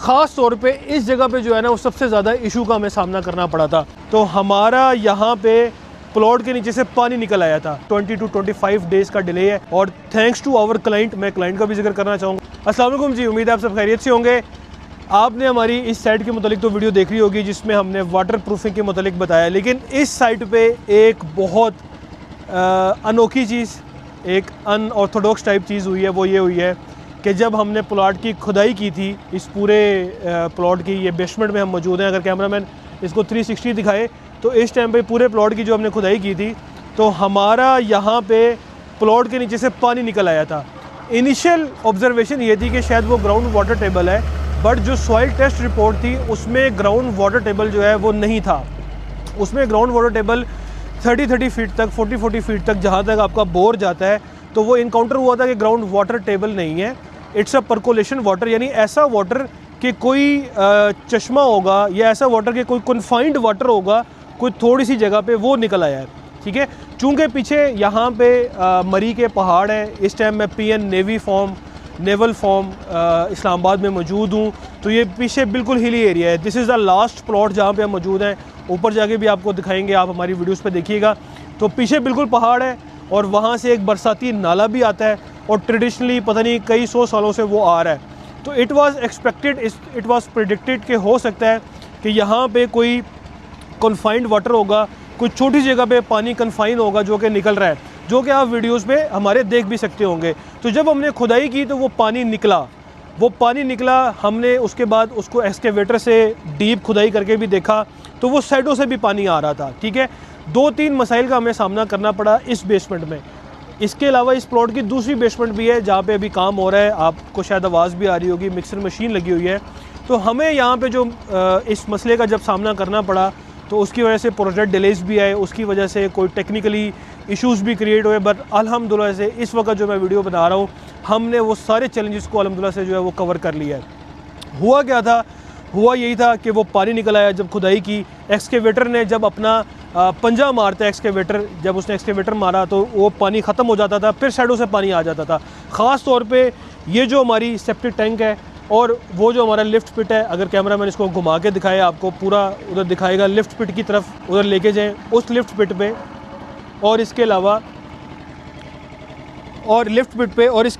ख़ास तौर पे इस जगह पे जो है ना वो सबसे ज़्यादा इशू का हमें सामना करना पड़ा था। तो हमारा यहाँ पे प्लॉट के नीचे से पानी निकल आया था। 20 to 25 डेज़ का डिले है और थैंक्स टू आवर क्लाइंट, मैं क्लाइंट का भी जिक्र करना चाहूँगा। अस्सलाम वालेकुम जी, उम्मीद है आप सब खैरियत से होंगे। आपने हमारी इस साइट के मुतालिक तो वीडियो देख रही होगी जिसमें हमने वाटर प्रूफिंग के मुतालिक बताया, लेकिन इस साइट पे एक बहुत अनोखी चीज़, एक अनऑर्थोडॉक्स टाइप चीज़ हुई है। वो ये हुई है कि जब हमने प्लॉट की खुदाई की थी, इस पूरे प्लॉट की, ये बेसमेंट में हम मौजूद हैं। अगर कैमरामैन इसको 360 दिखाए तो इस टाइम पे पूरे प्लॉट की जो हमने खुदाई की थी, तो हमारा यहाँ पे प्लॉट के नीचे से पानी निकल आया था। इनिशियल ऑब्जर्वेशन ये थी कि शायद वो ग्राउंड वाटर टेबल है, बट जो सॉइल टेस्ट रिपोर्ट थी उसमें ग्राउंड वाटर टेबल जो है वो नहीं था। उसमें ग्राउंड वाटर टेबल 30 फीट तक, 40 फीट तक जहाँ तक आपका बोर जाता है, तो वो इनकाउंटर हुआ था कि ग्राउंड वाटर टेबल नहीं है, इट्स अ परकोलेशन वाटर, यानी ऐसा वाटर कि कोई चश्मा होगा या ऐसा वाटर कि कोई कन्फाइंड वाटर होगा कोई थोड़ी सी जगह पे, वो निकल आया है। ठीक है, चूँकि पीछे यहाँ पे मरी के पहाड़ है, इस टाइम मैं PN नेवल फॉर्म इस्लामाबाद में मौजूद हूँ, तो ये पीछे बिल्कुल हिली एरिया है। This is the last plot जहाँ पे हम मौजूद हैं। ऊपर जाके भी आपको दिखाएंगे, आप हमारी वीडियोस पे देखिएगा। तो पीछे बिल्कुल पहाड़ है और वहाँ से एक बरसाती नाला भी आता है और ट्रेडिशनली पता नहीं कई 100 सालों से वो आ रहा है। तो it was expected, it was predicted कि हो सकता है कि यहाँ पे कोई कन्फाइंड वाटर होगा, कोई छोटी जगह पे पानी कन्फाइन होगा जो कि निकल रहा है, जो कि आप वीडियोस पे हमारे देख भी सकते होंगे। तो जब हमने खुदाई की तो वो पानी निकला, हमने उसके बाद उसको एक्सकेवेटर से डीप खुदाई करके भी देखा तो वो साइडों से भी पानी आ रहा था। ठीक है, 2-3 मसाइल का हमें सामना करना पड़ा इस बेसमेंट में। इसके अलावा इस प्लॉट की दूसरी बेसमेंट भी है जहाँ पे अभी काम हो रहा है, आपको शायद आवाज़ भी आ रही होगी, मिक्सर मशीन लगी हुई है। तो हमें यहाँ पे जो इस मसले का जब सामना करना पड़ा तो उसकी वजह से प्रोजेक्ट डिलेज भी आए, उसकी वजह से कोई टेक्निकली इश्यूज़ भी क्रिएट हुए, बट अल्हम्दुलिल्लाह से इस वक्त जो मैं वीडियो बना रहा हूँ, हमने वो सारे चैलेंजेस को अल्हम्दुलिल्लाह से जो है वो कवर कर लिया है। हुआ क्या था, हुआ यही था कि वो पानी निकल आया जब खुदाई की। एक्सकेवेटर ने जब अपना पंजा मारता, एक्सकेवेटर जब उसने एक्सकेवेटर मारा तो वो पानी ख़त्म हो जाता था, फिर साइडों से पानी आ जाता था। ख़ास तौर पे ये जो हमारी सेप्टिक टैंक है और वो जो हमारा लिफ्ट पिट है, अगर कैमरामैन इसको घुमा के दिखाए आपको पूरा उधर दिखाएगा, लिफ्ट पिट की तरफ उधर लेके जाएं, उस लिफ्ट पिट पे और इसके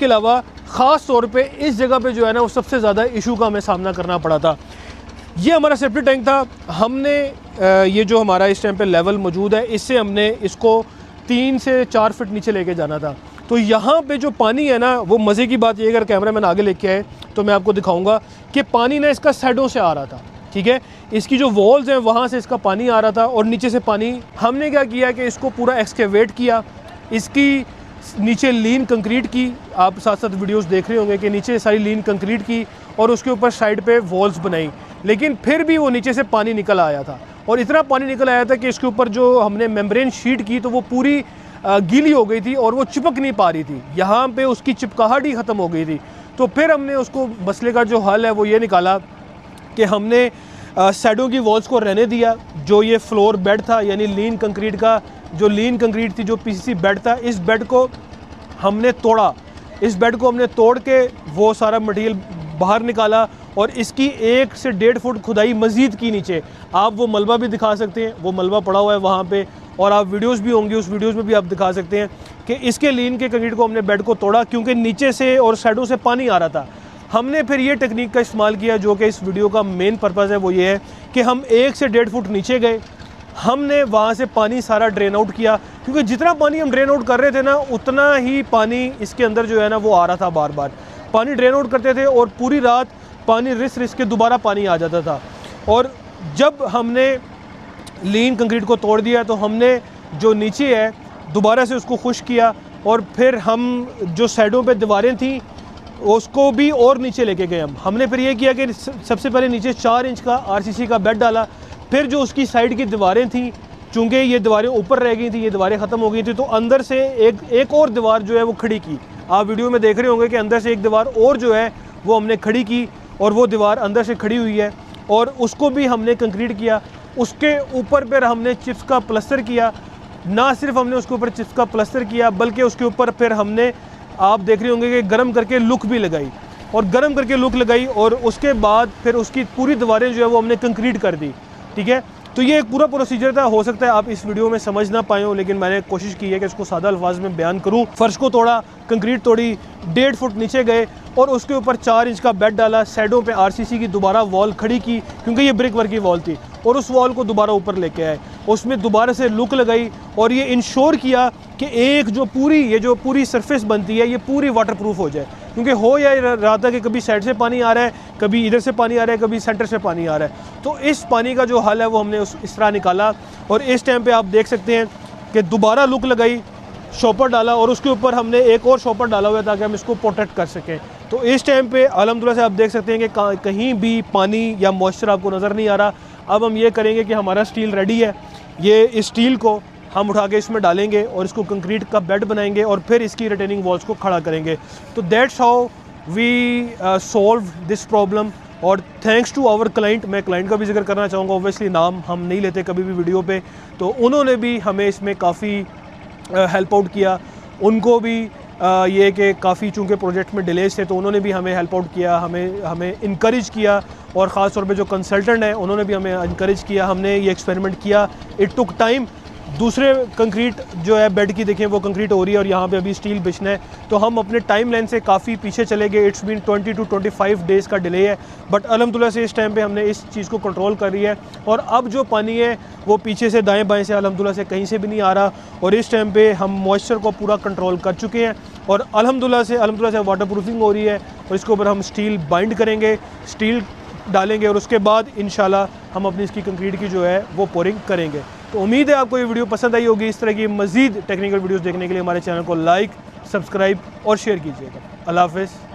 अलावा ख़ास तौर पे इस जगह पे जो है ना वो सबसे ज़्यादा इशू का हमें सामना करना पड़ा था। ये हमारा सेप्टिक टैंक था। हमने ये जो हमारा इस टाइम पे लेवल मौजूद है, इससे हमने इसको 3 से 4 फीट नीचे लेके जाना था। तो यहाँ पे जो पानी है ना, वो मज़े की बात ये, अगर कैमरामैन आगे लेके आए तो मैं आपको दिखाऊंगा कि पानी ना इसका साइडों से आ रहा था। ठीक है, इसकी जो वॉल्स हैं वहाँ से इसका पानी आ रहा था और नीचे से पानी। हमने क्या किया कि इसको पूरा एक्सकेवेट किया, इसकी नीचे लीन कंक्रीट की, आप साथ साथ वीडियोस देख रहे होंगे कि नीचे सारी लीन कंक्रीट की और उसके ऊपर साइड पे वॉल्स बनाई, लेकिन फिर भी वो नीचे से पानी निकल आया था। और इतना पानी निकल आया था कि इसके ऊपर जो हमने मेम्ब्रेन शीट की तो वो पूरी गीली हो गई थी और वो चिपक नहीं पा रही थी, यहाँ पे उसकी चिपकाहट ही ख़त्म हो गई थी। तो फिर हमने उसको मसले का जो हल है वो ये निकाला कि हमने साइडों की वॉल्स को रहने दिया। जो ये फ्लोर बेड था, यानी लीन कंक्रीट का, जो लीन कंक्रीट थी, जो PCC बेड था, इस बेड को हमने तोड़ा। इस बेड को हमने तोड़ के वो सारा मटेरियल बाहर निकाला और इसकी 1 से 1.5 फुट खुदाई मज़ीद की नीचे। आप वो मलबा भी दिखा सकते हैं, वो मलबा पड़ा हुआ है वहाँ पे, और आप वीडियोस भी होंगी, उस वीडियोस में भी आप दिखा सकते हैं कि इसके लीन के कंक्रीट को हमने बेड को तोड़ा क्योंकि नीचे से और साइडों से पानी आ रहा था। हमने फिर ये टेक्निक का इस्तेमाल किया, जो कि इस वीडियो का मेन पर्पज़ है, वो ये है कि हम 1 से 1.5 फुट नीचे गए, हमने वहाँ से पानी सारा ड्रेन आउट किया, क्योंकि जितना पानी हम ड्रेन आउट कर रहे थे ना, उतना ही पानी इसके अंदर जो है ना वो आ रहा था। बार बार पानी ड्रेन आउट करते थे और पूरी रात पानी रिस के दोबारा पानी आ जाता था। और जब हमने लीन कंक्रीट को तोड़ दिया तो हमने जो नीचे है दोबारा से उसको खुश किया और फिर हम जो साइडों पे दीवारें थी उसको भी और नीचे लेके गए। हमने फिर ये किया कि सबसे पहले नीचे 4 इंच का RCC का बेड डाला, फिर जो उसकी साइड की दीवारें थी, चूँकि ये दीवारें ऊपर रह गई थी, ये दीवारें ख़त्म हो गई थी, तो अंदर से एक और दीवार जो है वो खड़ी की। आप वीडियो में देख रहे होंगे कि अंदर से एक दीवार और जो है वो हमने खड़ी की और वो दीवार अंदर से खड़ी हुई है और उसको भी हमने कंक्रीट किया। उसके ऊपर पर हमने चिप्स का प्लास्टर किया। ना सिर्फ हमने उसके ऊपर चिप्स का प्लास्टर किया बल्कि उसके ऊपर फिर हमने, आप देख रहे होंगे कि गर्म करके लुक भी लगाई। और गर्म करके लुक लगाई और उसके बाद फिर उसकी पूरी दीवारें जो है वो हमने कंक्रीट कर दी। ठीक है, तो ये एक पूरा प्रोसीजर था। हो सकता है आप इस वीडियो में समझ ना पाए हो, लेकिन मैंने कोशिश की है कि इसको सादा अल्फाज में बयान करूं। फर्श को तोड़ा, कंक्रीट तोड़ी, 1.5 फुट नीचे गए और उसके ऊपर 4 इंच का बेड डाला, साइडों पे आरसीसी की दोबारा वॉल खड़ी की क्योंकि ये ब्रिक वर्क की वॉल थी, और उस वॉल को दोबारा ऊपर लेके आए, उसमें दोबारा से लुक लगाई और ये इंश्योर किया कि एक जो पूरी सरफेस बनती है ये पूरी वाटरप्रूफ हो जाए। क्योंकि हो या रहा था कि कभी साइड से पानी आ रहा है, कभी इधर से पानी आ रहा है, कभी सेंटर से पानी आ रहा है। तो इस पानी का जो हल है वो हमने इस तरह निकाला और इस टाइम पे आप देख सकते हैं कि दोबारा लुक लगाई, शॉपर डाला और उसके ऊपर हमने एक और शॉपर डाला हुआ है ताकि हम इसको प्रोटेक्ट कर सकें। तो इस टाइम पे अल्हम्दुलिल्लाह से आप देख सकते हैं कि कहीं भी पानी या मॉइस्चर आपको नज़र नहीं आ रहा। अब हम ये करेंगे कि हमारा स्टील रेडी है, ये इस स्टील को हम उठा के इसमें डालेंगे और इसको कंक्रीट का बेड बनाएंगे और फिर इसकी रिटेनिंग वॉल्स को खड़ा करेंगे। तो that's how we solve this problem. और थैंक्स टू आवर क्लाइंट, मैं क्लाइंट का भी जिक्र करना चाहूँगा, ऑब्वियसली नाम हम नहीं लेते कभी भी वीडियो पे, तो उन्होंने भी हमें इसमें काफ़ी हेल्प आउट किया। उनको भी ये कि काफ़ी चूँकि प्रोजेक्ट में डिलेज थे तो उन्होंने भी हमें हेल्प आउट किया, हमें इनकरेज किया, और ख़ास तौर पे जो कंसल्टेंट हैं उन्होंने भी हमें इनकरेज किया। हमने ये एक्सपेरिमेंट किया, इट टुक टाइम। दूसरे कंक्रीट जो है बेड की देखें वो कंक्रीट हो रही है और यहाँ पे अभी स्टील बिछना है, तो हम अपने टाइम लाइन से काफ़ी पीछे चले गए। इट्स बीन 20 to 25 डेज़ का डिले है, बट अल्हम्दुलिल्लाह से इस टाइम पे हमने इस चीज़ को कंट्रोल कर लिया है और अब जो पानी है वो पीछे से दाएं बाएं से अल्हम्दुलिल्लाह से कहीं से भी नहीं आ रहा और इस टाइम पे हम मॉइस्चर को पूरा कंट्रोल कर चुके हैं और अल्हम्दुलिल्लाह से वाटर प्रूफिंग हो रही है। और इसके ऊपर हम स्टील बाइंड करेंगे, स्टील डालेंगे और उसके बाद इंशाल्लाह हम अपनी इसकी कंक्रीट की जो है वो पोरिंग करेंगे। तो उम्मीद है आपको ये वीडियो पसंद आई होगी। इस तरह की मज़ीद टेक्निकल वीडियोस देखने के लिए हमारे चैनल को लाइक, सब्सक्राइब और शेयर कीजिएगा। अल्लाह हाफ़िज़।